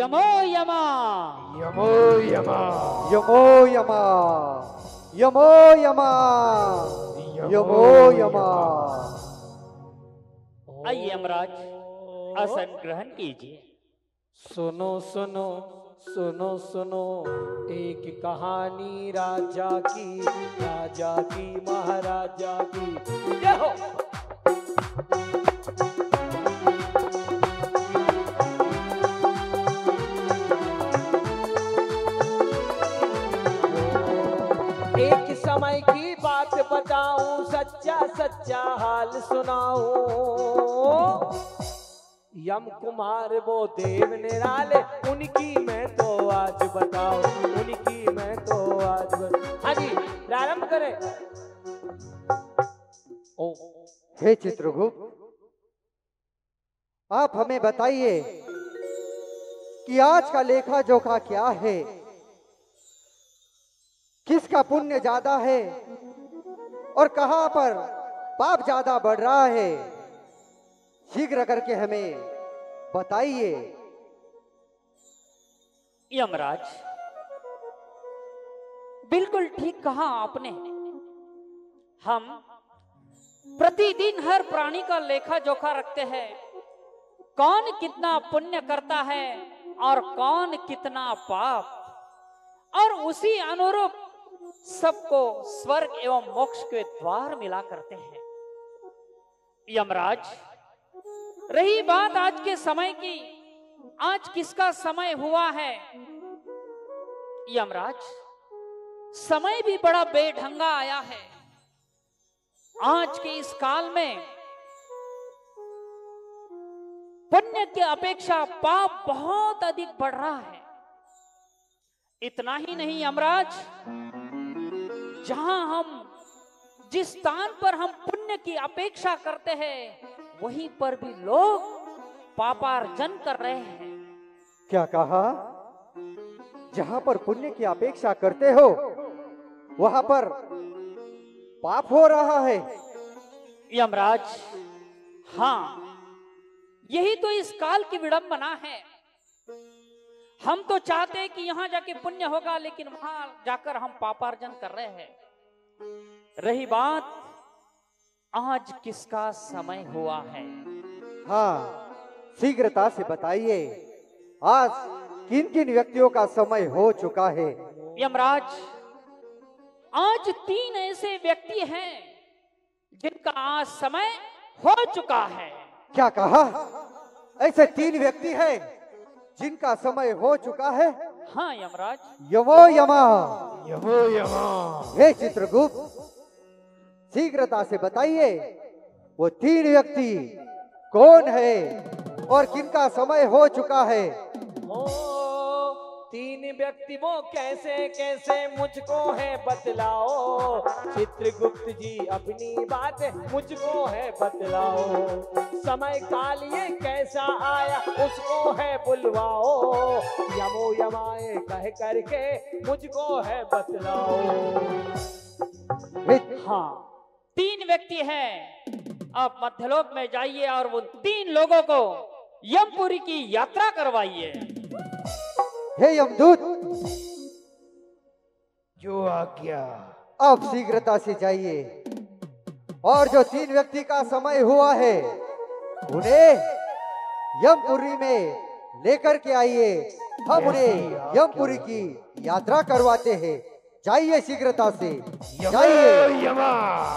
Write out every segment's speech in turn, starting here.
यमो यमा यमो यमा यमो यमा यमो यमा यमो यमा। आइए यमराज, आसन ग्रहण कीजिए। सुनो सुनो सुनो सुनो, एक कहानी राजा की महाराजा की। जय हो। एक समय की बात बताऊं, सच्चा सच्चा हाल सुनाऊं। यम कुमार वो देव निराले, उनकी मैं तो आज बताऊं, उनकी मैं तो आज हाँ जी, प्रारंभ करें। ओ हे चित्रगुप्त, आप हमें बताइए कि आज का लेखा जोखा क्या है, किसका पुण्य ज्यादा है और कहां पर पाप ज्यादा बढ़ रहा है, शीघ्र करके हमें बताइए। यमराज, बिल्कुल ठीक कहा आपने। हम प्रतिदिन हर प्राणी का लेखा जोखा रखते हैं, कौन कितना पुण्य करता है और कौन कितना पाप, और उसी अनुरूप सबको स्वर्ग एवं मोक्ष के द्वार मिला करते हैं। यमराज, रही बात आज के समय की, आज किसका समय हुआ है? यमराज, समय भी बड़ा बेढंगा आया है। आज के इस काल में पुण्य की अपेक्षा पाप बहुत अधिक बढ़ रहा है। इतना ही नहीं यमराज, जहां हम जिस स्थान पर हम पुण्य की अपेक्षा करते हैं, वहीं पर भी लोग पापार्जन कर रहे हैं। क्या कहा? जहां पर पुण्य की अपेक्षा करते हो वहां पर पाप हो रहा है। यमराज, हाँ, यही तो इस काल की विडंबना है। हम तो चाहते हैं कि यहां जाके पुण्य होगा, लेकिन वहां जाकर हम पापार्जन कर रहे हैं। रही बात आज किसका समय हुआ है? हाँ, शीघ्रता से बताइए, आज किन किन व्यक्तियों का समय हो चुका है? यमराज, आज 3 ऐसे व्यक्ति हैं जिनका आज समय हो चुका है। क्या कहा? ऐसे 3 व्यक्ति हैं जिनका समय हो चुका है? हाँ यमराज। यमो यमा यमो यमा। हे चित्रगुप्त, शीघ्रता से बताइए, वो 3 व्यक्ति कौन है और किनका समय हो चुका है? ओ 3 व्यक्ति वो कैसे कैसे मुझको है बतलाओ, चित्रगुप्त जी अपनी बात मुझको है बतलाओ। समय काल ये कैसा आया उसको है बुलवाओ, यमो यमाए कह करके मुझको है बतलाओ। हाँ, 3 व्यक्ति हैं। आप मध्यलोक में जाइए और उन 3 लोगों को यमपुरी की यात्रा करवाइए। हे यमदूत, जो आज्ञा। आप शीघ्रता से जाइए और जो 3 व्यक्ति का समय हुआ है उन्हें यमपुरी में लेकर के आइए। हम उन्हें यमपुरी की यात्रा करवाते हैं। जाइए शीघ्रता से, जाइए। यमा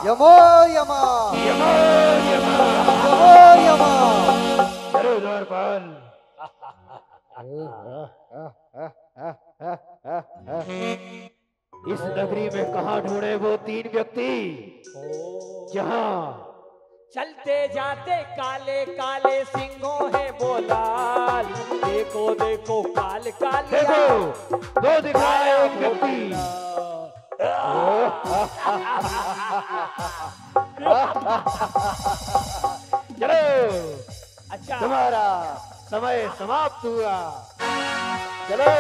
यमो यमा यमो यमा यमो यमा। चलो द्वारपाल। इस नगरी में कहाँ ढूंढे वो 3 व्यक्ति जहाँ चलते जाते काले काले सिंहों है बोलाल। देखो देखो काल कालिया, देखो दो दिखाए एक व्यक्ति। चलो, अच्छा तुम्हारा समय समाप्त हुआ। चलो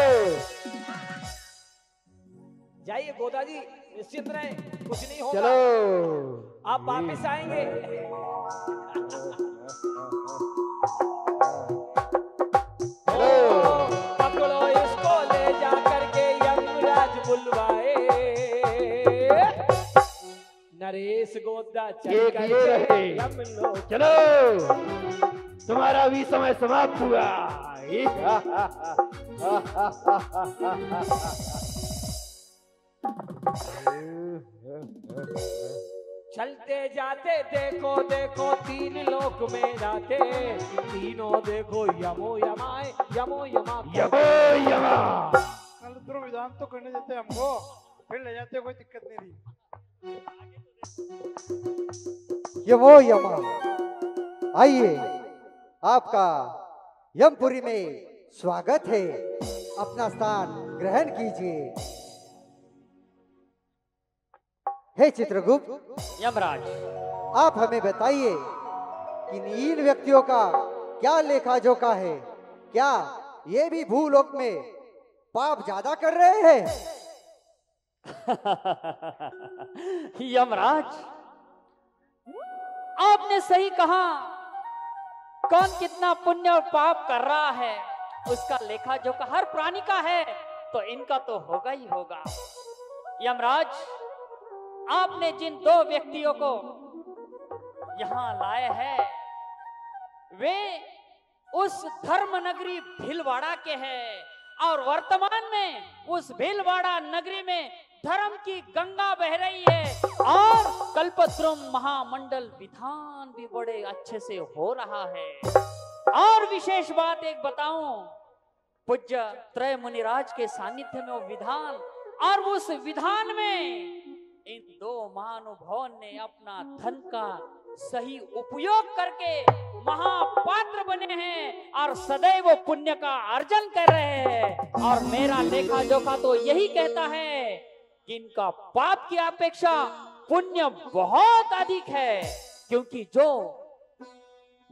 जाइए गोदा जी, निश्चित रहे, कुछ नहीं होगा। चलो आप वापिस आएंगे। चलो नरेश गोदा चल एक कर ये रहे। यमलोक। चलो तुम्हारा भी समय समाप्त हुआ। चलते जाते देखो देखो तीन लोक में जाते, तीनों देखो यमो यमाए यमो यमा यमो यमा। कल ध्रुव विधान तो करने देते हमको, फिर ले जाते, कोई दिक्कत नहीं थी। यमो यमा, आइए आपका यमपुरी में स्वागत है। अपना स्थान ग्रहण कीजिए। हे चित्रगुप्त, यमराज, आप हमें बताइए कि इन व्यक्तियों का क्या लेखा जोखा है। क्या ये भी भूलोक में पाप ज्यादा कर रहे हैं? यमराज, आपने सही कहा। कौन कितना पुण्य और पाप कर रहा है उसका लेखा जोखा हर प्राणी का है, तो इनका तो होगा ही होगा। यमराज, आपने जिन दो व्यक्तियों को यहां लाए हैं वे उस धर्म नगरी भीलवाड़ा के हैं, और वर्तमान में उस भीलवाड़ा नगरी में धर्म की गंगा बह रही है, और कल्पद्रुम महामंडल विधान भी बड़े अच्छे से हो रहा है। और विशेष बात एक बताऊं, पूज्य त्रय मुनिराज के सानिध्य में वो विधान, और उस विधान में इन दो महानुभावों ने अपना धन का सही उपयोग करके महापात्र बने हैं और सदैव पुण्य का अर्जन कर रहे हैं। और मेरा लेखा जोखा तो यही कहता है कि इनका पाप की अपेक्षा पुण्य बहुत अधिक है, क्योंकि जो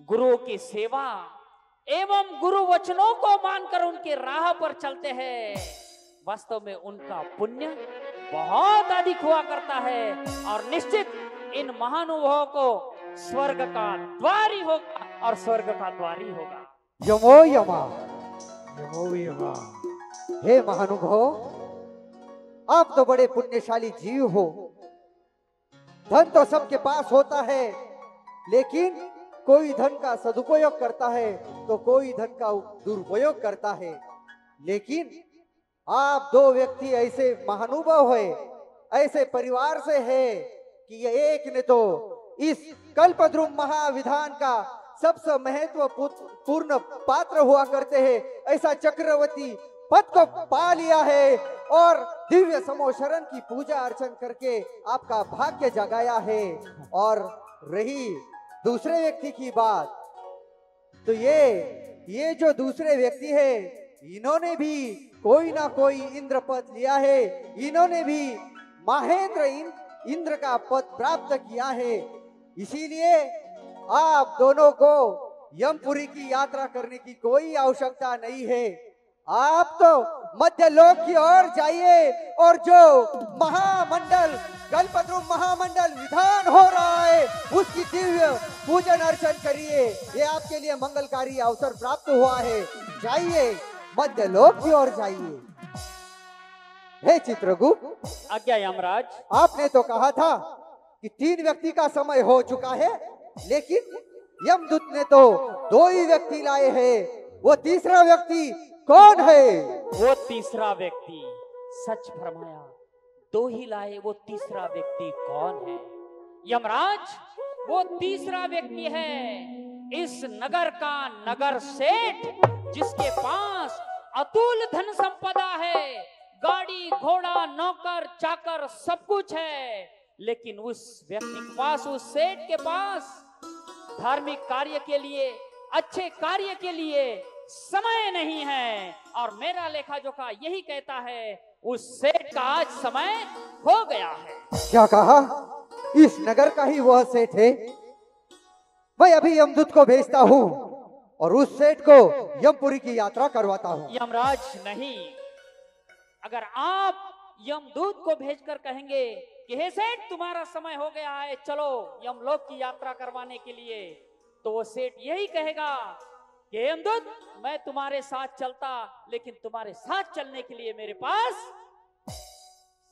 गुरु की सेवा एवं गुरु वचनों को मानकर उनके राह पर चलते हैं, वास्तव में उनका पुण्य बहुत अधिक हुआ करता है, और निश्चित इन महानुभावों को स्वर्ग का द्वार ही होगा, और स्वर्ग का द्वार ही होगा। यमो यमा, यमो यमा। हे महानुभाव, आप तो बड़े पुण्यशाली जीव हो। धन तो सबके पास होता है, लेकिन कोई धन का सदुपयोग करता है तो कोई धन का दुरुपयोग करता है। लेकिन आप दो व्यक्ति ऐसे महानुभाव है, ऐसे परिवार से है कि ये एक ने तो इस कल्पद्रुम महाविधान का सबसे महत्वपूर्ण पात्र हुआ करते हैं, ऐसा चक्रवर्ती पद को पा लिया है, और दिव्य समोशरण की पूजा अर्चन करके आपका भाग्य जगाया है। और रही दूसरे व्यक्ति की बात, तो ये जो दूसरे व्यक्ति है, इन्होंने भी कोई ना कोई इंद्र पद लिया है, इन्होंने भी महेंद्र इंद्र का पद प्राप्त किया है। इसीलिए आप दोनों को यमपुरी की यात्रा करने की कोई आवश्यकता नहीं है। आप तो मध्यलोक की ओर जाइए, और जो महामंडल कल्पद्रुम महामंडल विधान हो रहा है उसकी दिव्य पूजन अर्चन करिए। ये आपके लिए मंगलकारी अवसर प्राप्त हुआ है। जाइए, मध्यलोक की ओर जाइए। हे चित्रगुप्त, आज्ञा यमराज। आपने तो कहा था कि 3 व्यक्ति का समय हो चुका है, लेकिन यमदूत ने तो 2 ही व्यक्ति लाए हैं। वो तीसरा व्यक्ति कौन है? वो तीसरा व्यक्ति, सच फरमाया, 2 ही लाए, वो तीसरा व्यक्ति कौन है? यमराज, वो तीसरा व्यक्ति है इस नगर का नगर सेठ, जिसके पास अतुल धन संपदा है, गाड़ी घोड़ा नौकर चाकर सब कुछ है, लेकिन उस व्यक्ति के पास, उस सेठ के पास धार्मिक कार्य के लिए, अच्छे कार्य के लिए समय नहीं है। और मेरा लेखा जोखा यही कहता है उस सेठ का आज समय हो गया है। क्या कहा? इस नगर का ही वह सेठ है? मैं अभी यमदूत को भेजता हूँ और उस सेठ को यमपुरी की यात्रा करवाता हूँ। यमराज नहीं, अगर आप यमदूत को भेजकर कहेंगे कि हे सेठ तुम्हारा समय हो गया है, चलो यमलोक की यात्रा करवाने के लिए, तो वो सेठ यही कहेगा कि यमदूत मैं तुम्हारे साथ चलता, लेकिन तुम्हारे साथ चलने के लिए मेरे पास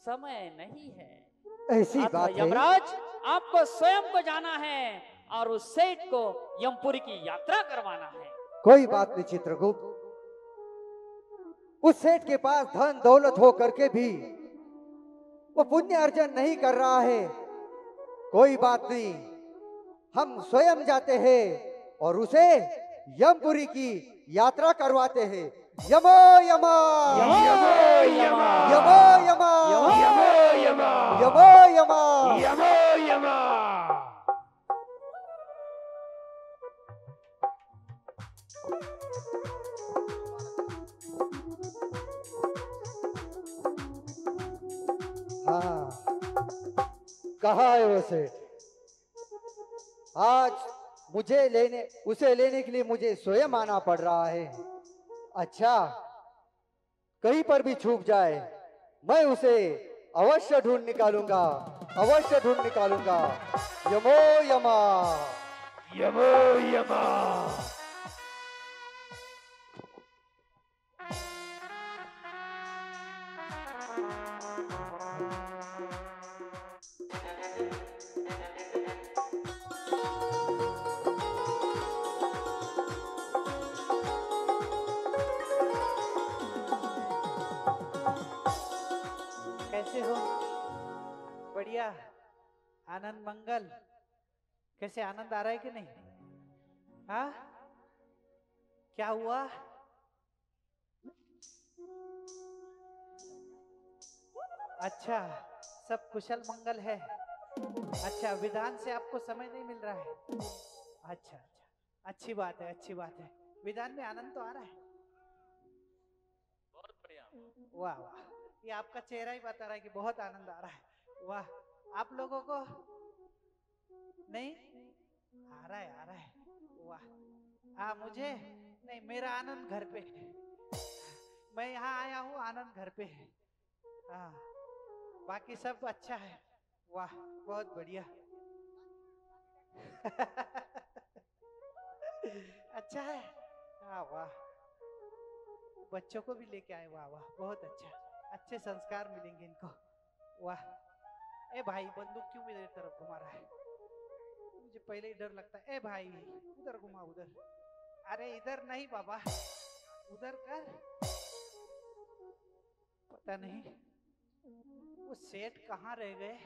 समय नहीं है। ऐसी अथवा बात है। यमराज, आपको स्वयं को जाना है और उस सेठ को यमपुरी की यात्रा करवाना है। कोई बात नहीं चित्रगुप्त, उस सेठ के पास धन दौलत हो करके भी वो पुण्य अर्जन नहीं कर रहा है। कोई बात नहीं, हम स्वयं जाते हैं और उसे यमपुरी की यात्रा करवाते हैं। यमो यमा, यमो यमा, यमो यमा, यमो यमा, यमो यमा। यमो यमा। हाँ, कहाँ है वो सेठ? आज उसे लेने के लिए मुझे स्वयं आना पड़ रहा है। अच्छा, कहीं पर भी छूट जाए, मैं उसे अवश्य ढूंढ निकालूंगा, अवश्य ढूंढ निकालूंगा। यमो यमा। यमो यमा। कैसे हो? बढ़िया, आनंद मंगल। कैसे, आनंद आ रहा है कि नहीं? हाँ, क्या हुआ? अच्छा, सब कुशल मंगल है। अच्छा, विधान से आपको समय नहीं मिल रहा है। अच्छा अच्छा, अच्छी बात है, अच्छी बात है। विधान में आनंद तो आ रहा है। बहुत बढ़िया। वाह वाह, ये आपका चेहरा ही बता रहा है कि बहुत आनंद आ रहा है। वाह, आप लोगों को नहीं आ रहा है? आ रहा है, वाह। हाँ, मुझे नहीं, मेरा आनंद घर पे है। मैं यहाँ आया हूँ, आनंद घर पे है। हाँ, बाकी सब अच्छा है। वाह, बहुत बढ़िया। अच्छा है। हाँ, वाह, बच्चों को भी लेके आए। वाह वाह, बहुत अच्छा, अच्छे संस्कार मिलेंगे इनको। वाह। ए भाई, बंदूक क्यों मेरी तरफ घुमा रहा है? मुझे पहले ही डर लगता है। ए भाई, उधर घुमा, उधर। अरे इधर नहीं बाबा, उधर कर। पता नहीं वो सेठ कहाँ रह गए।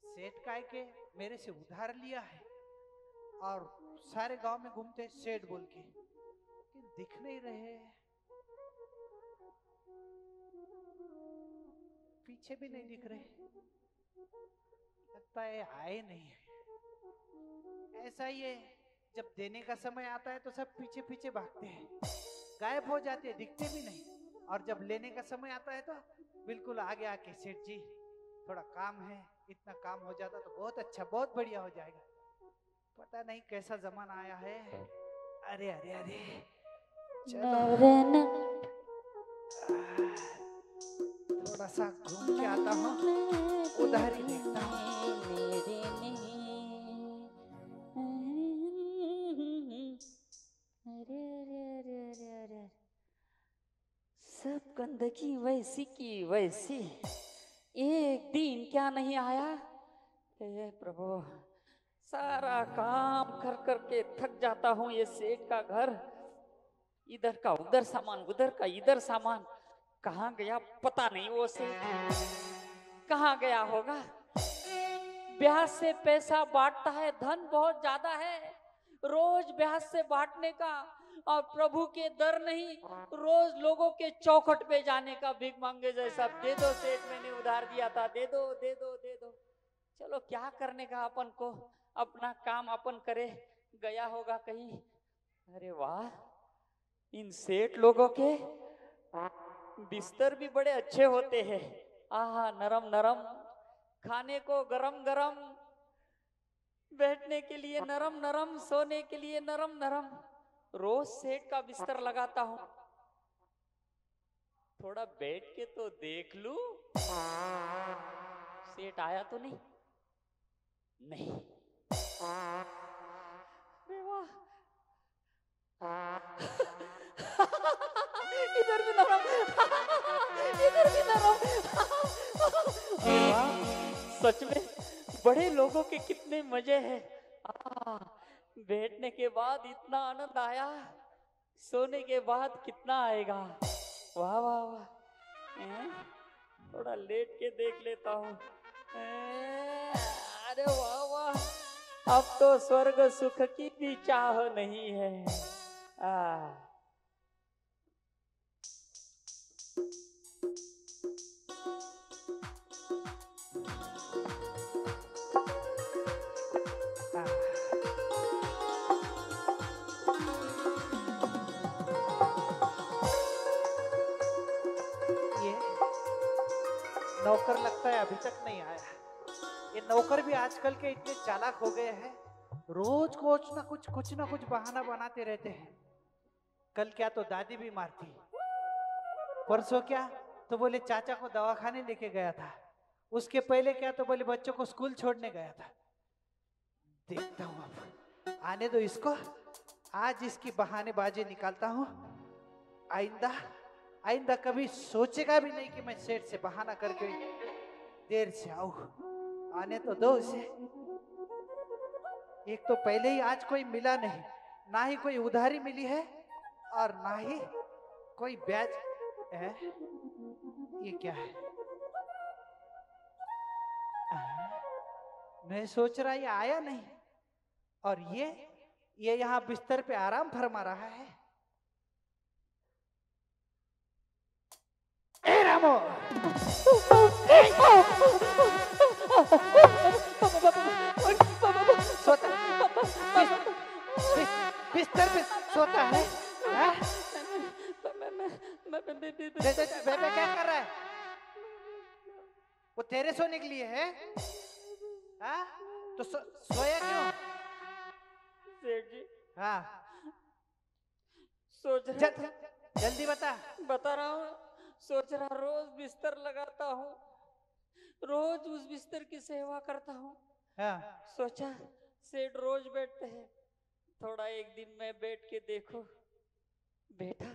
सेठ का है कि मेरे से उधार लिया है और सारे गांव में घूमते सेठ बोल के, लेकिन दिख नहीं रहे। पीछे भी नहीं दिख रहे, लगता है आए नहीं है। ऐसा ही है, जब देने का समय आता है तो सब पीछे पीछे भागते हैं, गायब हो जाते हैं, दिखते भी नहीं। और जब लेने का समय आता है तो बिल्कुल आगे आके, सेठ जी थोड़ा काम है, इतना काम हो जाता तो बहुत अच्छा, बहुत बढ़िया हो जाएगा। पता नहीं कैसा जमाना आया है। अरे अरे अरे, चलो थोड़ा सा घूम के आता हूँ, उधर ही देखता हूँ। सब गंदगी वैसी की वैसी, एक दिन क्या नहीं आया। हे प्रभु, सारा काम कर करके थक जाता हूँ। ये सेठ का घर, इधर का उधर सामान, उधर का इधर सामान, कहाँ गया पता नहीं। वो सेठ कहाँ गया होगा। ब्याज से पैसा बांटता है, धन बहुत ज्यादा है, रोज ब्याज से बांटने का, और प्रभु के दर नहीं, रोज लोगों के चौखट पे जाने का भीख मांगे जैसा। दे दो सेठ, मैंने उधार दिया था, दे दो दे दो दे दो। चलो क्या करने का, अपन को अपना काम अपन करे, गया होगा कहीं। अरे वाह, इन सेठ लोगों के बिस्तर भी बड़े अच्छे होते हैं। आहा, नरम नरम, खाने को गरम गरम, बैठने के लिए नरम नरम, सोने के लिए नरम नरम। रोज सेठ का बिस्तर लगाता हूँ, थोड़ा बैठ के तो देख लूं, सेठ आया तो नहीं। नहीं, अरे वाह, इधर भी नरम, इधर भी नरम। अरे वाह, सच में बड़े लोगों के कितने मजे हैं। बैठने के बाद इतना आनंद आया, सोने के बाद कितना आएगा। वाह वाह वाह। थोड़ा लेट के देख लेता हूँ। अरे वाह वाह, अब तो स्वर्ग सुख की भी चाह नहीं है। नौकर लगता है अभी तक नहीं आया। ये नौकर भी आजकल के इतने चालाक हो गए हैं, रोज कुछ ना कुछ बहाना बनाते रहते हैं। कल क्या तो दादी भी मारती, परसों क्या तो बोले चाचा को दवाखाने लेके गया था, उसके पहले क्या तो बोले बच्चों को स्कूल छोड़ने गया था। देखता हूँ अब, आने दो इसको, आज इसकी बहानेबाजी निकालता हूँ। आइंदा कभी सोचेगा भी नहीं कि मैं सेठ से बहाना करके देर से आऊं। आने तो दो उसे। एक तो पहले ही आज कोई मिला नहीं, ना ही कोई उधारी मिली है और ना ही कोई ब्याज है। ये क्या है? मैं सोच रहा ये आया नहीं, और ये यहाँ बिस्तर पे आराम फरमा रहा है। ए रामो, सोता बिस्तर पे सोता है? बेबे क्या कर रहा है? वो तेरे सोने के लिए है? हाँ? तो सोया क्यों? सेठ जी, हाँ, सोच रहा था, जल्दी बता रहा हूँ। सोच रहा, रोज बिस्तर लगाता हूँ, रोज उस बिस्तर की सेवा करता हूँ। हाँ। सोचा सेठ रोज बैठते हैं, थोड़ा एक दिन मैं बैठ के देखो। बैठा,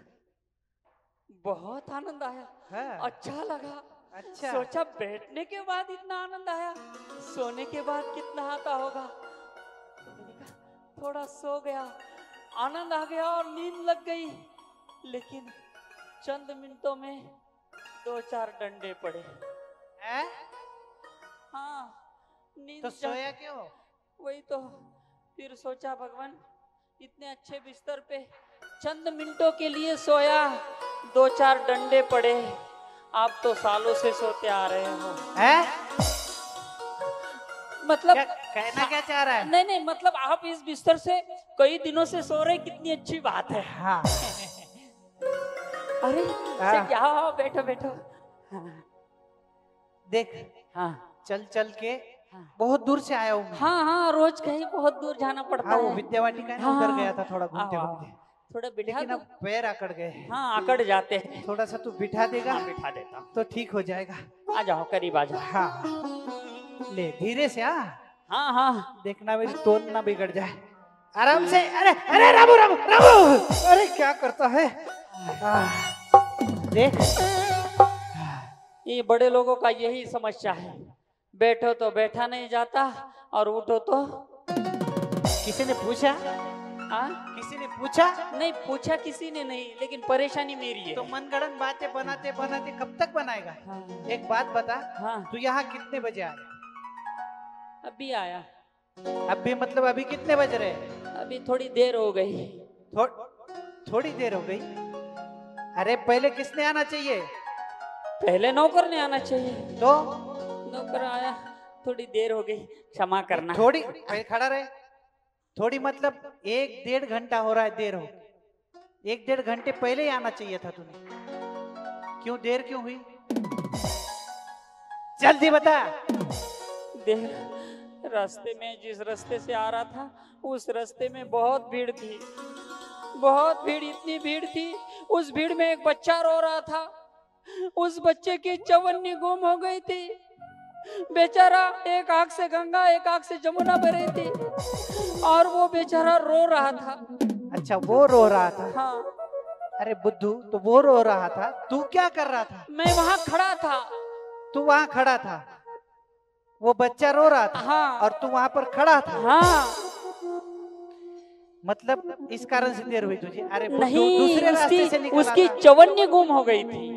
बहुत आनंद आया। हाँ। अच्छा लगा। अच्छा। सोचा बैठने के बाद इतना आनंद आया, सोने के बाद कितना आता होगा। थोड़ा सो गया, आनंद आ गया और नींद लग गई। लेकिन चंद मिनटों में 2-4 डंडे पड़े। है? हाँ, नींद तो सोया क्यों? वही तो। फिर सोचा भगवान, इतने अच्छे बिस्तर पे चंद मिनटों के लिए सोया, 2-4 डंडे पड़े। आप तो सालों से सोते आ रहे हो। है? मतलब कहना क्या चाह रहा है? नहीं, मतलब आप इस बिस्तर से कई दिनों से सो रहे, कितनी अच्छी बात है। हाँ। अरे क्या हो, बैठो। देख, हाँ, चल के बहुत दूर से आया हूँ। हाँ, रोज कहीं बहुत दूर जाना पड़ता है। वो विद्यावाटिका है ना, उधर गया था थोड़ा घूमते। थोड़ा बिठा, लेकिन अब पैर आकड़ गए। हाँ, आकड़ जाते हैं। थोड़ा सा तू बिठा देगा? हाँ, बिठा देता तो ठीक हो जाएगा। आ जाओ, करीब आ जाओ। हाँ, ले धीरे से। हाँ, देखना मेरी टोन ना बिगड़ जाए, आराम से। अरे रामू, अरे क्या करता है? देख, ये बड़े लोगों का यही समस्या है, बैठो तो बैठा नहीं जाता और उठो तो। किसी ने पूछा? किसी ने पूछा? नहीं पूछा किसी ने नहीं, लेकिन परेशानी मेरी है। तो मनगढ़ंत बातें बनाते कब तक बनाएगा? हाँ। एक बात बता, हाँ। तू यहाँ कितने बजे आया? अभी आया। अभी मतलब अभी कितने बज रहे? अभी थोड़ी देर हो गई। थोड़ी देर हो गई? अरे पहले किसने आना चाहिए? पहले नौकर ने आना चाहिए। तो नौकर आया, थोड़ी देर हो गई, क्षमा करना। थोड़ी खड़ा रहे। थोड़ी मतलब 1-1.5 घंटा हो रहा है, देर हो। 1-1.5 घंटे पहले ही आना चाहिए था तूने। क्यों देर क्यों हुई? जल्दी बता। देर, रास्ते में जिस रास्ते से आ रहा था, उस रास्ते में बहुत भीड़ थी। बहुत भीड़, इतनी भीड़ थी, उस भीड़ में एक बच्चा रो रहा था। उस बच्चे की चवन्नी गुम हो गई थी। बेचारा, एक आंख से गंगा एक आंख से जमुना बह रही थी, और वो बेचारा रो रहा था। अच्छा, वो रो रहा था? हाँ। अरे बुद्धू, तो वो रो रहा था, तू क्या कर रहा था? मैं वहां खड़ा था। तू वहां खड़ा था? वो बच्चा रो रहा था हाँ और तू वहां पर खड़ा था, हाँ। मतलब इस कारण से देर हुई तुझे? अरे वो नहीं, दूसरे रास्ते से निकला उसकी था। चवन्नी गुम हो गई थी।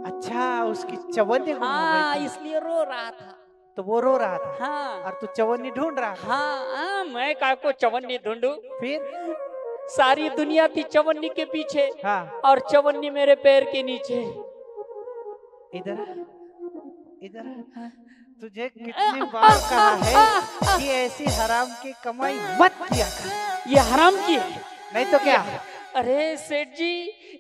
अच्छा, उसकी चवन्नी गुम हो हाँ, गई थी, इसलिए रो रहा था। तो वो रो रहा था हाँ और तू चवन्नी ढूंढ रहा था। हाँ, मैं काय को चवन्नी ढूंढू? फिर सारी दुनिया थी चवन्नी के पीछे हाँ, और चवन्नी मेरे पैर के नीचे। इधर इधर तुझे कितनी बार कहा है कि ऐसी हराम की कमाई मत किया कर, ये हराम की है। नहीं तो क्या? अरे सेठ जी,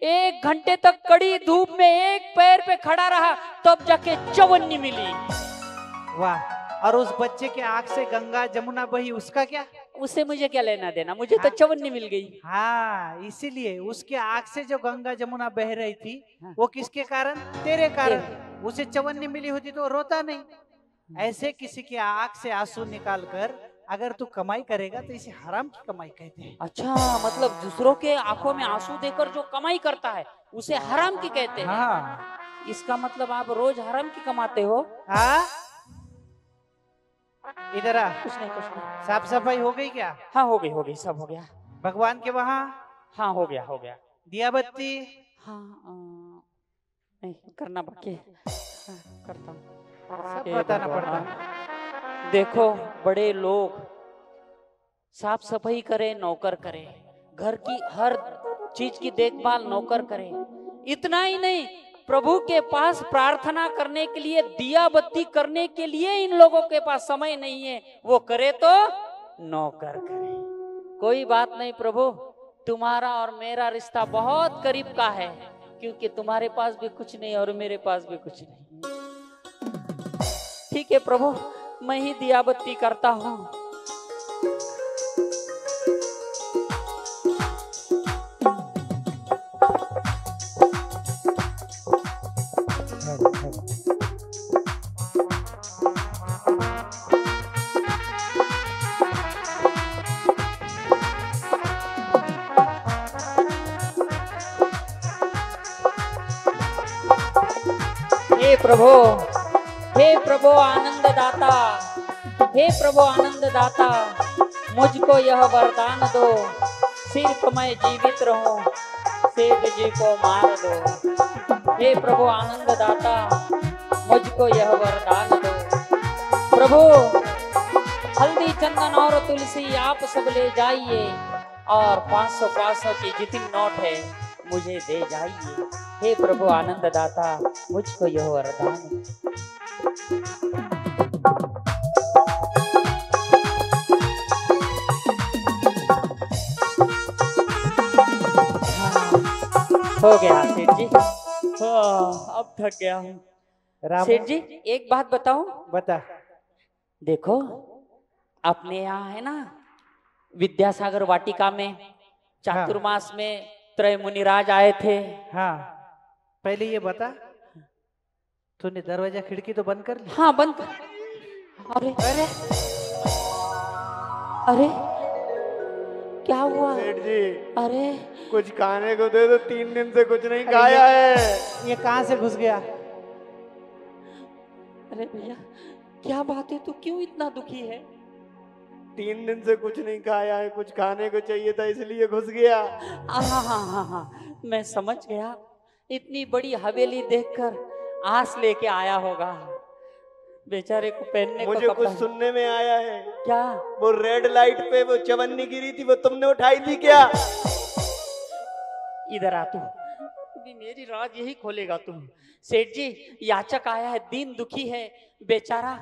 1 घंटे तक कड़ी धूप में एक पैर पे खड़ा रहा, तब जाके चवन्नी मिली। वाह, और उस बच्चे के आंख से गंगा जमुना बही, उसका क्या? उससे मुझे क्या लेना देना, मुझे तो चवन्नी मिल गई। हाँ, इसीलिए उसके आंख से जो गंगा जमुना बह रही थी वो किसके कारण? तेरे कारण। उसे चवन्नी मिली होती तो रोता नहीं। ऐसे किसी की आंख से आंसू निकाल कर अगर तू कमाई करेगा तो इसे हराम की कमाई कहते हैं। अच्छा, मतलब दूसरों के आंखों में आंसू देकर जो कमाई करता है उसे हराम की कहते हैं। हाँ इसका मतलब आप रोज हराम की कमाते हो? हाँ, इधर आ। कुछ नहीं। साफ सफाई हो गई क्या? हाँ, हो गई, सब हो गया। भगवान के वहाँ हाँ, हो गया। दिया बत्ती? हाँ, नहीं करना बाकी है। हाँ, करता हूँ। सब हे बताना भगवान। पड़ता। देखो, बड़े लोग साफ सफाई करे, नौकर करे, घर की हर चीज की देखभाल नौकर करे। इतना ही नहीं, प्रभु के पास प्रार्थना करने के लिए, दिया बत्ती करने के लिए इन लोगों के पास समय नहीं है। वो करे तो नौकर करे। कोई बात नहीं प्रभु, तुम्हारा और मेरा रिश्ता बहुत करीब का है, क्योंकि तुम्हारे पास भी कुछ नहीं और मेरे पास भी कुछ नहीं। ठीक है प्रभु, मैं ही दिया बत्ती करता हूँ। हे प्रभु आनंद दाता, हे प्रभु आनंद दाता, मुझको यह वरदान दो, सिर्फ मैं जीवित रहूं, सेठ जी को मार दो। हे प्रभु आनंद दाता, मुझको यह वरदान दो। प्रभु, हल्दी चंदन और तुलसी आप सब ले जाइए और 500 की जितनी नोट है मुझे दे जाइए। हे प्रभु आनंद दाता, मुझको यह वरदान। हो गया सेठ जी, अब थक गया हूँ। सेठ जी, एक बात बताऊं? बता। देखो, अपने यहाँ है ना विद्यासागर वाटिका में चातुर्मास में त्रय मुनिराज आए थे। हाँ, पहले ये बता, तूने दरवाजा खिड़की तो बंद कर ली? हाँ, बंद कर। अरे अरे अरे, क्या हुआ? सेठ जी, अरे कुछ खाने को दे दो, 3 दिन से कुछ नहीं खाया है। ये कहाँ से घुस गया? अरे भैया, क्या बात है, तू क्यों इतना दुखी है? 3 दिन से कुछ नहीं खाया है, कुछ खाने को चाहिए था इसलिए घुस गया। हाँ, मैं समझ गया। इतनी बड़ी हवेली देखकर आस लेके आया होगा। बेचारे को पहनने को मुझे कपड़ा। कुछ सुनने में आया है। क्या? वो रेड लाइट पे वो चवन्नी गिरी थी, वो तुमने उठाई थी क्या? इधर आ तू, अभी मेरी राज यही खोलेगा तू। सेठ जी, याचक आया है, दीन दुखी है बेचारा,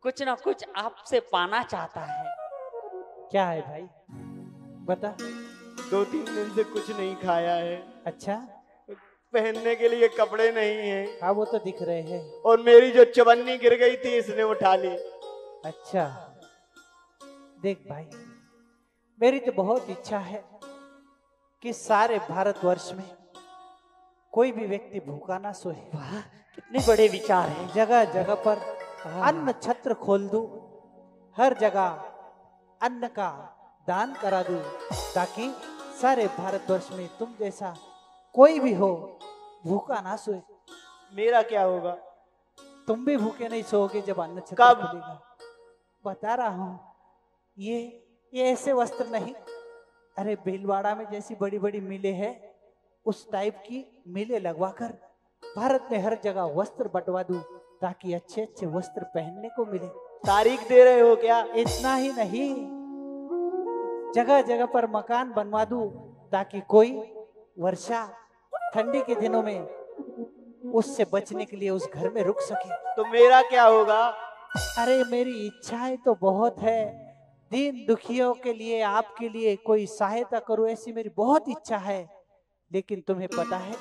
कुछ ना कुछ आपसे पाना चाहता है। क्या है भाई, बता। 2-3 दिन से कुछ नहीं खाया है। अच्छा, पहनने के लिए कपड़े नहीं है। हाँ वो तो दिख रहे हैं। और मेरी जो चवन्नी गिर गई थी इसने उठा ली। अच्छा, देख भाई, मेरी तो बहुत इच्छा है कि सारे भारतवर्ष में कोई भी व्यक्ति भूखा ना सोए। वाह, कितने बड़े विचार हैं। जगह जगह पर अन्न छत्र खोल दूं, हर जगह अन्न का दान करा दूं, ताकि सारे भारतवर्ष में तुम जैसा कोई भी हो भूखा ना सोए। मेरा क्या होगा? तुम भी भूखे नहीं सोओगे जब अन्न छत्र कब? खुलेगा। बता रहा हूँ, ये ऐसे वस्त्र नहीं, अरे भीलवाड़ा में जैसी बड़ी बड़ी मिलें हैं उस टाइप की मिलें लगवाकर भारत में हर जगह वस्त्र बंटवा दूं ताकि अच्छे अच्छे वस्त्र पहनने को मिले। तारीख दे रहे हो क्या? इतना ही नहीं, जगह जगह पर मकान बनवा दूं ताकि कोई वर्षा ठंडी के दिनों में उससे बचने के लिए उस घर में रुक सके। तो मेरा क्या होगा? अरे मेरी इच्छाएं तो बहुत है, दीन दुखियों के लिए आपके लिए कोई सहायता करूं ऐसी मेरी बहुत इच्छा है, लेकिन तुम्हें पता है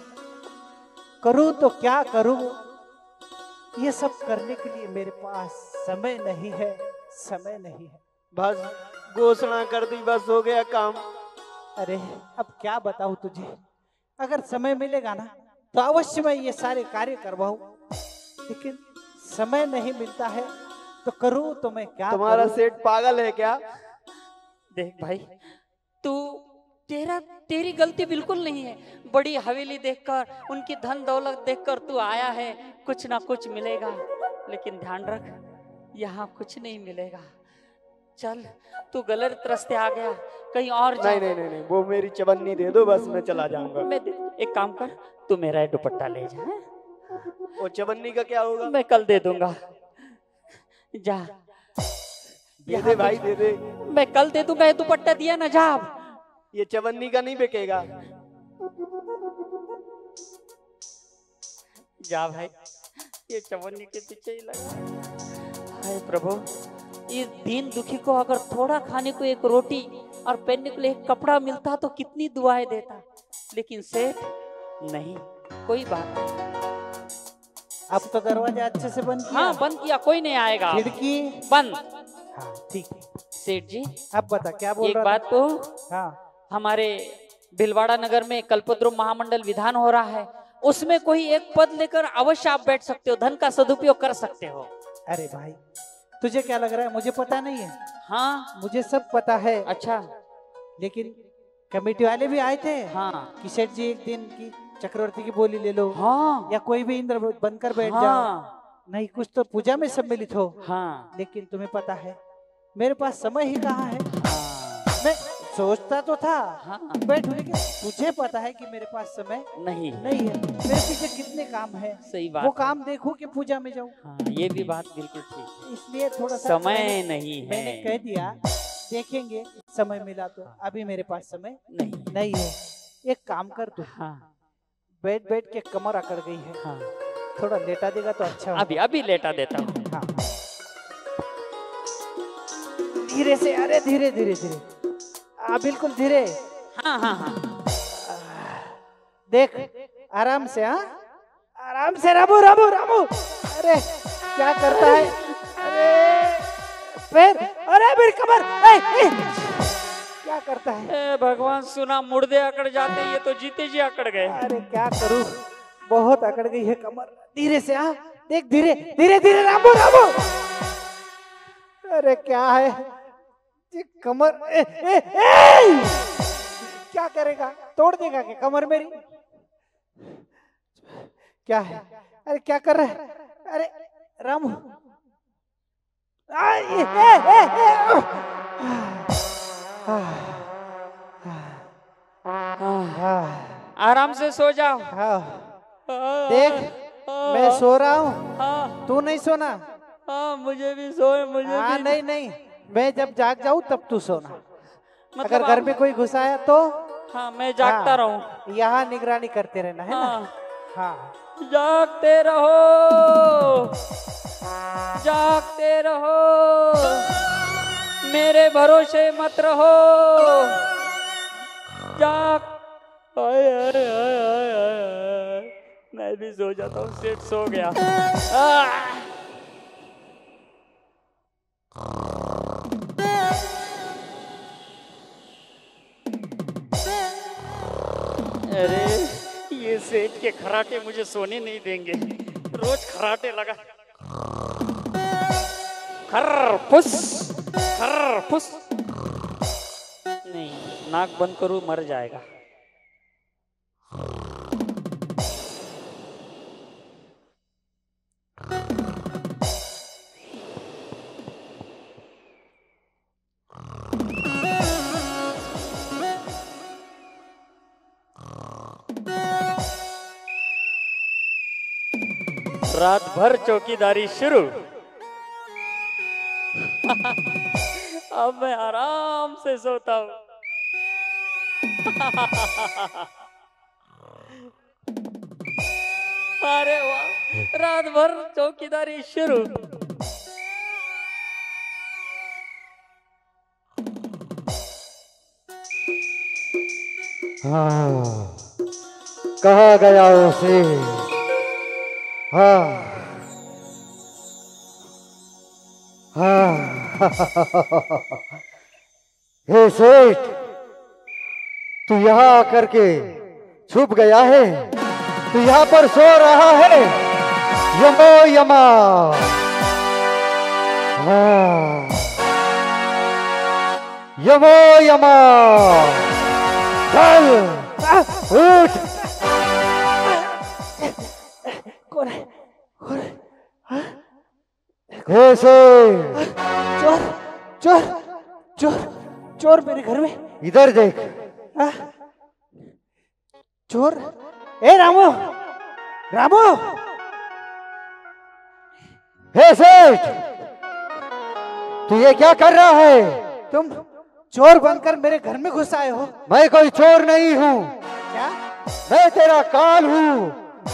करूं तो क्या करूं, ये सब करने के लिए मेरे पास समय नहीं है, समय नहीं है। बस घोषणा कर दी, बस हो गया काम। अरे अब क्या बताऊं तुझे, अगर समय मिलेगा ना तो अवश्य मैं ये सारे कार्य करवाऊं, लेकिन समय नहीं मिलता है तो करूं तो मैं क्या तुम्हारा करूं? सेठ पागल है क्या? देख भाई, तू तेरी गलती बिल्कुल नहीं है। बड़ी हवेली देखकर, उनकी धन दौलत देखकर तू आया है, कुछ ना कुछ मिलेगा, लेकिन ध्यान रख यहाँ कुछ नहीं मिलेगा। चल, तू गलत रास्ते आ गया, कहीं और जा। नहीं, वो मेरी चवन्नी दे दो, बस मैं चला जाऊंगा। एक काम कर, तू मेरा ये दुपट्टा ले जा। हैं? वो चवन्नी का क्या होगा? मैं कल दे दूंगा, जा। दे दे भाई, दे दे। मैं कल दे दूंगा, ये दुपट्टा दिया ना, जा। ये चवन्नी का नहीं बिकेगा। जा भाई, ये चवन्नी के पीछे ही लगा। हाय प्रभु, इस दीन दुखी को अगर थोड़ा खाने को एक रोटी और पहनने के लिए एक कपड़ा मिलता तो कितनी दुआएं देता, लेकिन सेठ नहीं, कोई बात नहीं। अब तो दरवाजा अच्छे से बंद किया? हाँ बंद किया, कोई नहीं आएगा। खिड़की बंद। हाँ ठीक है। सेठ जी अब बता क्या बोल एक रहा बात तो, था? हाँ हमारे भिलवाड़ा नगर में कल्पद्रुम महामंडल विधान हो रहा है, उसमें कोई एक पद लेकर अवश्य आप बैठ सकते हो, धन का सदुपयोग कर सकते हो। अरे भाई तुझे क्या लग रहा है मुझे पता नहीं है? हाँ मुझे सब पता है। अच्छा। लेकिन कमेटी वाले भी आए थे हाँ कि सेठ जी एक दिन की चक्रवर्ती की बोली ले लो, हाँ या कोई भी इंद्र बनकर बैठ हाँ जाओ, नहीं कुछ तो पूजा में सम्मिलित हो। हाँ लेकिन तुम्हें पता है मेरे पास समय ही कहाँ है। हाँ मैं सोचता तो था हाँ बैठूं, लेकिन तुझे पता है कि मेरे पास समय नहीं नहीं है। मेरे पीछे कितने काम है, सही बात वो है। काम देखूं कि पूजा में जाऊं, हाँ ये भी बात बिल्कुल ठीक है, इसलिए थोड़ा सा समय नहीं है। मैंने कह दिया देखेंगे समय मिला तो। अभी मेरे पास समय नहीं है। एक काम कर तू, हाँ बैठ बैठ के कमर अकड़ गई है, हाँ थोड़ा लेटा देगा तो अच्छा होगा। अभी अभी लेटा देता हूँ। हाँ धीरे से, अरे धीरे धीरे धीरे, बिल्कुल धीरे। हाँ हाँ हाँ देख आराम से, हाँ आराम से। रामू रामू रामू, अरे क्या करता है? अरे पैर, अरे मेरी कमर, क्या करता है? ए भगवान, सुना मुर्दे अकड़ जाते, ये तो जीते जी अकड़ गए। अरे क्या करूं, बहुत अकड़ गई है कमर। धीरे से, हाँ देख, धीरे धीरे धीरे। रामू रामू, अरे क्या है ये कमर? क्या करेगा, तोड़ देगा क्या कमर मेरी? क्या है? अरे क्या कर रहा है? अरे रामू, आराम से सो जाओ। हाँ देख मैं सो रहा हूँ, हाँ तू नहीं सोना। हाँ मुझे भी सो, मुझे हाँ भी। नहीं नहीं, मैं जब जाग जाऊँ तब तू सोना। मतलब अगर घर में कोई घुस आया तो हाँ मैं जागता रहूं। यहाँ निगरानी करते रहना है ना। हाँ हाँ जागते रहो, जागते रहो, मेरे भरोसे मत रहो। जाग, आए, आए, आए, आए, आए। मैं भी सो जाता हूँ, सेठ सो गया। अरे ये सेठ के खराटे मुझे सोने नहीं देंगे, रोज खराटे लगा। खर फुस, खर फुस। नहीं, नाक बंद करूं मर जाएगा। रात भर चौकीदारी शुरू। अब मैं आराम से सोता हूँ। अरे वाह, रात भर चौकीदारी शुरू। हाँ, कहाँ गया उसे? हाँ हाँ। हे सेठ, तू यहाँ आकर के छुप गया है? तू यहाँ पर सो रहा है? यमो यमा। हाँ, यमो यमा, चल उठ। कौन है? कौन है? हाँ? कैसे? चोर चोर चोर चोर मेरे घर में। इधर देख। हाँ? चोर? ए रामू, रामू! हे सेठ, तू ये क्या कर रहा है? तुम चोर बनकर मेरे घर में घुस आए हो? मैं कोई चोर नहीं हूँ। क्या? मैं तेरा काल हूँ।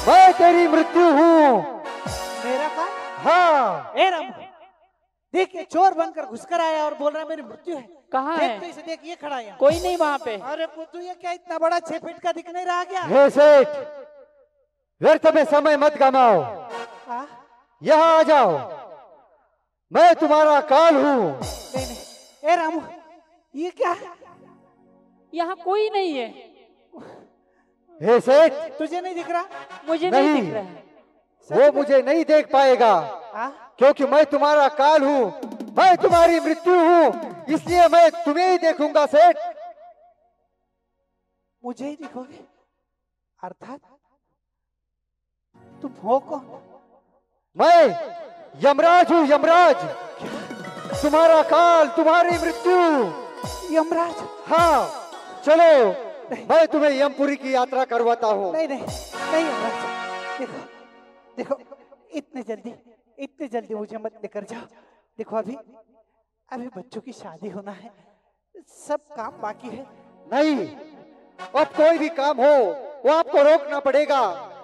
मैं तेरी मृत्यु हूँ। मेरा काम? हाँ। ए रामू, देख ये चोर बनकर घुसकर आया और बोल रहा है मेरी मृत्यु है। कहाँ देख है? तो इसे, देख ये खड़ा है यहाँ। कोई नहीं वहाँ पे। अरे बुद्धू, ये क्या इतना बड़ा 6 फीट का दिख नहीं रहा क्या? हे सेठ, व्यर्थ में समय मत गमाओ। हाँ? यहाँ आ जाओ। मैं तुम्हारा काल हूँ। नहीं नहीं, ए रामू, ये क्या? यहाँ कोई नहीं है। हे सेठ, तुझे नहीं दिख रहा? मुझे नहीं नहीं। दिख रहा है। वो मुझे नहीं देख पाएगा, हाँ? क्योंकि मैं तुम्हारा काल हूँ। मैं तुम्हारी मृत्यु हूँ, इसलिए मैं तुम्हें ही देखूंगा सेठ। मुझे ही दिखोगे? अर्थात तुम हो कौन? मैं यमराज हूँ, यमराज। तुम्हारा काल, तुम्हारी मृत्यु। यमराज? हाँ, चलो मैं तुम्हें यमपुरी की यात्रा करवाता हूँ। नहीं नहीं नहीं यमराज, देखो देखो, इतने जल्दी मुझे मत लेकर जाओ। देखो अभी अभी बच्चों की शादी होना है, सब काम बाकी है। नहीं, अब कोई भी काम हो वो आपको रोकना पड़ेगा,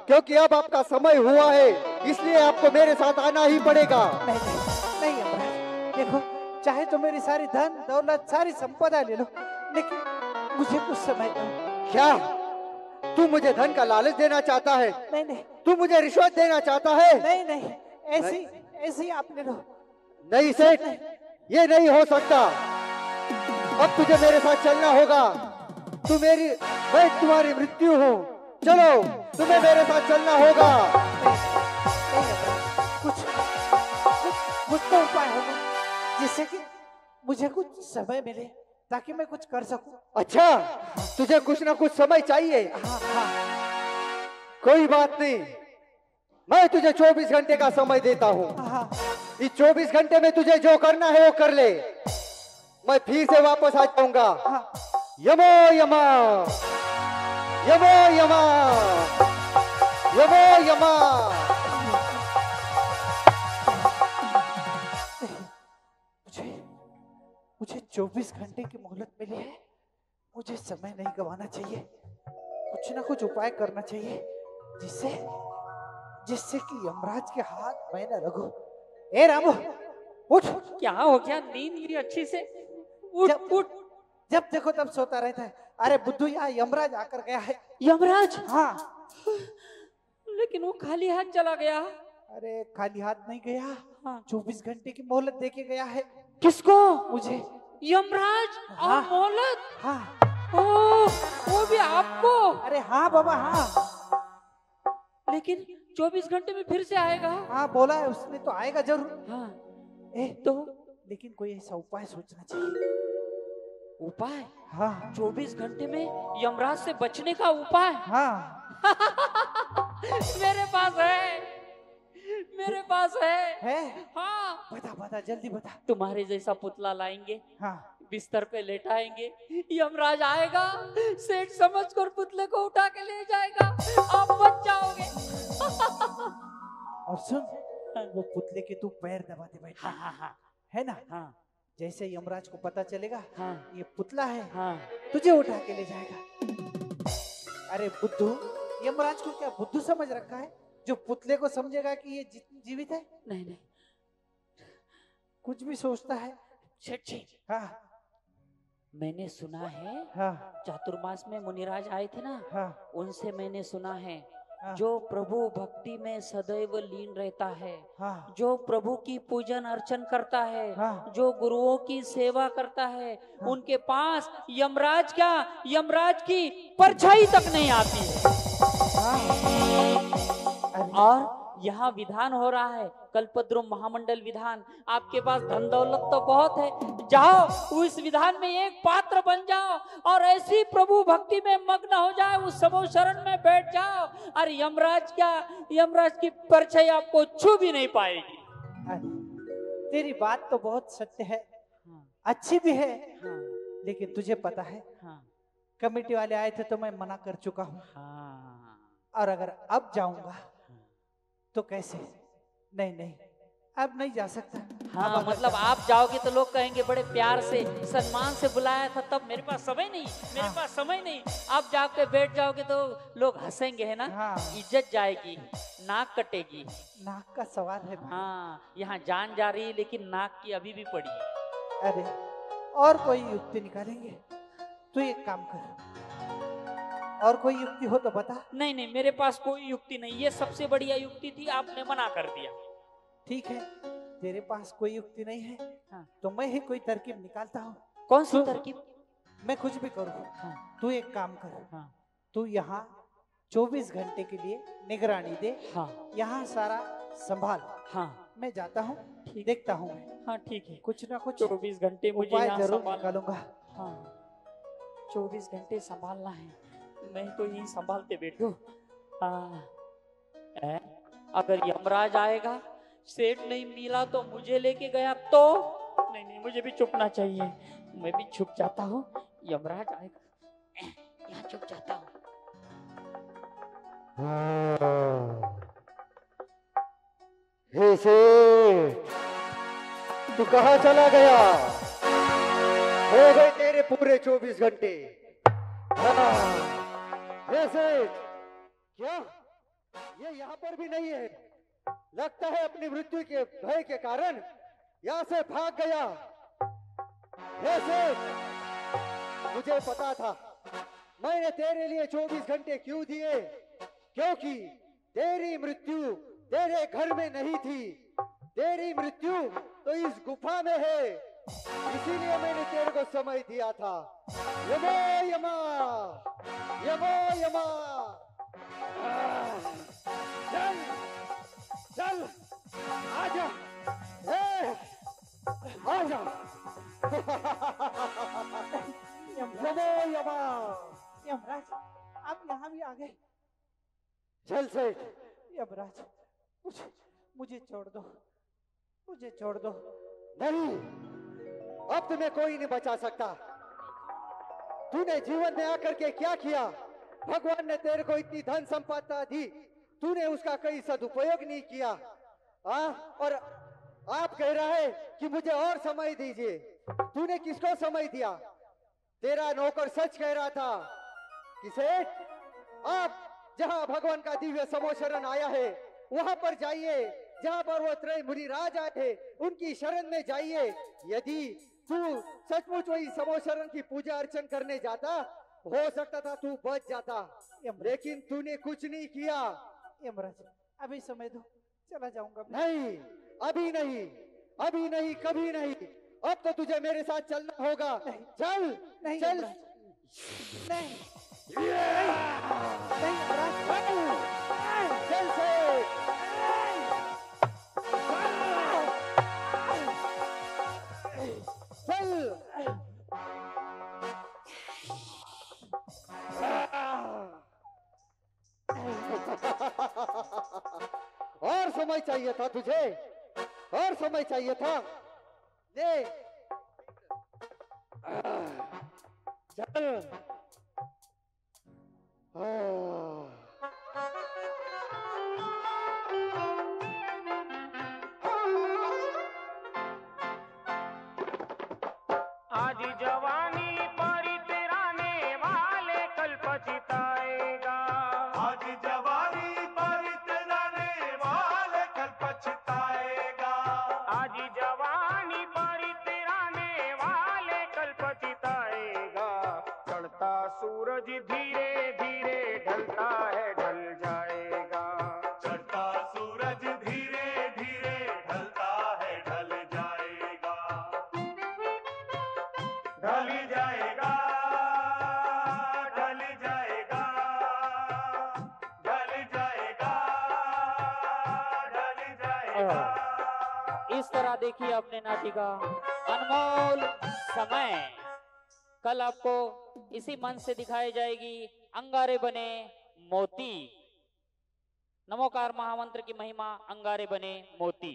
क्योंकि अब आपका समय हुआ है, इसलिए आपको मेरे साथ आना ही पड़ेगा। नहीं नहीं नहीं यमराज, देखो चाहे तो मेरी सारी धन दौलत सारी संपदा ले लो, लेकिन मुझे कुछ समय दो। क्या तू मुझे धन का लालच देना चाहता है? नहीं नहीं तू मुझे रिश्वत देना चाहता है? नहीं नहीं, ऐसी आप ले लो। नहीं सेठ, ये नहीं हो सकता। अब तुझे मेरे साथ चलना होगा। मैं तुम्हारी मृत्यु हूँ। चलो, तुम्हें मेरे साथ चलना होगा। कुछ तो उपाय होगा जिससे कि मुझे कुछ समय मिले, ताकि मैं कुछ कर सकूं। अच्छा, तुझे कुछ ना कुछ समय चाहिए। हाँ हाँ। कोई बात नहीं, मैं तुझे 24 घंटे का समय देता हूँ। हाँ। इस 24 घंटे में तुझे जो करना है वो कर ले। मैं फिर से वापस आ जाऊंगा। हाँ। यमो यमा, यमो यमा, यमो यमा। मुझे 24 घंटे की मोहलत मिली है। मुझे समय नहीं गंवाना चाहिए, कुछ ना कुछ उपाय करना चाहिए जिससे कि यमराज के हाथ मैं न लगूं। ए रामू, उठ। क्या हो गया? नींद ली अच्छी से? उठ उठ। जब देखो तब सोता रहता है। अरे बुद्धू, यहाँ यमराज आकर गया है। यमराज? हाँ। लेकिन वो खाली हाथ चला गया। अरे खाली हाथ नहीं गया। हाँ। 24 घंटे की मोहलत देके गया है। किसको? मुझे। यमराज? हाँ। और मोहलत? हाँ। ओह, वो भी आपको? अरे हाँ बाबा, हाँ। लेकिन 24 घंटे में फिर से आएगा। हाँ बोला है उसने, तो आएगा जरूर। हाँ। ए तो लेकिन कोई ऐसा उपाय सोचना चाहिए। उपाय? हाँ 24 घंटे में यमराज से बचने का उपाय? हाँ। मेरे पास है, मेरे पास है। हाँ। बता बता, जल्दी बता। तुम्हारे जैसा पुतला लाएंगे, हाँ। बिस्तर पे लेटाएंगे, यमराज आएगा, सेठ समझकर पुतले को उठा के ले जाएगा, आप बच जाओगे। और सुन, वो पुतले के तू पैर दबाते बैठ, हाँ हाँ हाँ है ना? हाँ जैसे यमराज को पता चलेगा हाँ ये पुतला है, हाँ। तुझे उठा के ले जाएगा। अरे बुद्धू, यमराज को क्या बुद्धू समझ रखा है जो पुतले को समझेगा कि ये जीवित है? नहीं नहीं, कुछ भी सोचता है। सेठ जी, हाँ मैंने सुना है हाँ चातुर्मास में मुनिराज आए थे ना, हाँ उनसे मैंने सुना है हाँ जो प्रभु भक्ति में सदैव लीन रहता है, हाँ जो प्रभु की पूजन अर्चन करता है, हाँ। जो गुरुओं की सेवा करता है, हाँ। उनके पास यमराज क्या, यमराज की परछाई तक नहीं आती है। अरे और यहाँ विधान हो रहा है, कल्पद्रुम महामंडल विधान। आपके पास धन दौलत तो बहुत है, जाओ उस विधान में एक पात्र बन जाओ और ऐसी प्रभु भक्ति में मग्न हो जाए, उस समो शरण में बैठ जाओ, और यमराज क्या, यमराज की परछाई आपको छू भी नहीं पाएगी। अरे, तेरी बात तो बहुत सत्य है, हाँ, अच्छी भी है, हाँ, लेकिन तुझे पता है हाँ, कमेटी वाले आए थे तो मैं मना कर चुका हूँ, हाँ, और अगर अब जाऊंगा तो कैसे? नहीं नहीं, अब नहीं जा सकता। हाँ, अब अगर मतलब जा- आप जाओगे तो लोग कहेंगे बड़े प्यार से सम्मान से बुलाया था, तब मेरे पास समय नहीं, मेरे हाँ। पास समय नहीं। आप जाके बैठ जाओगे तो लोग हंसेंगे, है ना? हाँ। इज्जत जाएगी, नाक कटेगी। नाक का सवाल है भाई। हाँ, यहाँ जान जा रही है लेकिन नाक की अभी भी पड़ी है। अरे, और कोई युक्ति निकालेंगे? तू एक काम कर, और कोई युक्ति हो तो बता। नहीं नहीं, मेरे पास कोई युक्ति नहीं, ये सबसे बढ़िया युक्ति थी, आपने मना कर दिया। ठीक है, तेरे पास कोई युक्ति नहीं है, हाँ। तो मैं ही कोई तरकीब निकालता हूँ। कौन सी तू- तरकीब? मैं कुछ भी करूँ, हाँ, तू एक काम कर, हाँ, तू यहाँ 24 घंटे के लिए निगरानी दे, हाँ, यहाँ सारा संभाल। हाँ, मैं जाता हूँ, ठीक। देखता हूँ मैं, हाँ, ठीक है। कुछ ना कुछ 24 घंटे मुझे उपाय यहाँ जरूर संभालना। निकालूंगा। हाँ, 24 घंटे संभालना है, मैं तो यही संभालते बैठू। हाँ, अगर यमराज आएगा, सेठ नहीं मिला तो मुझे लेके गया तो नहीं नहीं, मुझे भी छुपना चाहिए, मैं भी छुप जाता हूँ। यमराज आएगा, यहाँ छुप जाता हूँ। हे सेठ, तू कहाँ चला गया? हो गए तेरे पूरे 24 घंटे। हे सेठ, क्या ये यहाँ पर भी नहीं है? लगता है अपनी मृत्यु के भय के कारण यहाँ से भाग गया। हे सेठ, मुझे पता था, मैंने तेरे लिए 24 घंटे क्यों दिए, क्योंकि तेरी मृत्यु तेरे घर में नहीं थी, तेरी मृत्यु तो इस गुफा में है, इसीलिए मैंने तेरे को समय दिया था। यमो यमा, यमो यमा, चल चल, आजा, आजा। यमो यमा, यमराज, आप यहाँ भी आ गए। चल सेठ। यमराज, मुझे छोड़ दो, मुझे छोड़ दो। नहीं, अब तुम्हें कोई नहीं बचा सकता। तूने जीवन में आकर के क्या किया? भगवान ने तेरे को इतनी धन संपदा दी, तूने उसका कहीं सदुपयोग नहीं किया। और आप कह रहा है कि मुझे और समय दीजिए। तूने किसको समय दिया? तेरा नौकर सच कह रहा था कि सेठ, आप जहां भगवान का दिव्य समोशरण आया है वहां पर जाइए, जहां पर वो त्रय मुनिराज आए थे उनकी शरण में जाइए। यदि तू सचमुच वही समोशरण की पूजा अर्चन करने जाता, हो सकता था तू बच जाता, लेकिन तूने कुछ नहीं किया। यमराज, अभी समय दो, चला जाऊंगा मैं। नहीं, अभी नहीं, अभी नहीं, कभी नहीं। अब तो तुझे मेरे साथ चलना होगा। नहीं, चल नहीं चल। यमराज, नहीं नहीं यमराज, चल से। चल। और समय चाहिए था तुझे, और समय चाहिए था। ले चल। चढ़ता सूरज धीरे धीरे ढलता है, ढल जाएगा। चढ़ता सूरज धीरे धीरे ढलता है, ढल जाएगा। ढल जाएगा, ढल जाएगा, ढल जाएगा, ढल जाएगा। इस तरह देखिए अपने नाटिका अनमोल समय कल आपको इसी मंच से दिखाई जाएगी। अंगारे बने मोती। नमोकार महामंत्र की महिमा, अंगारे बने मोती।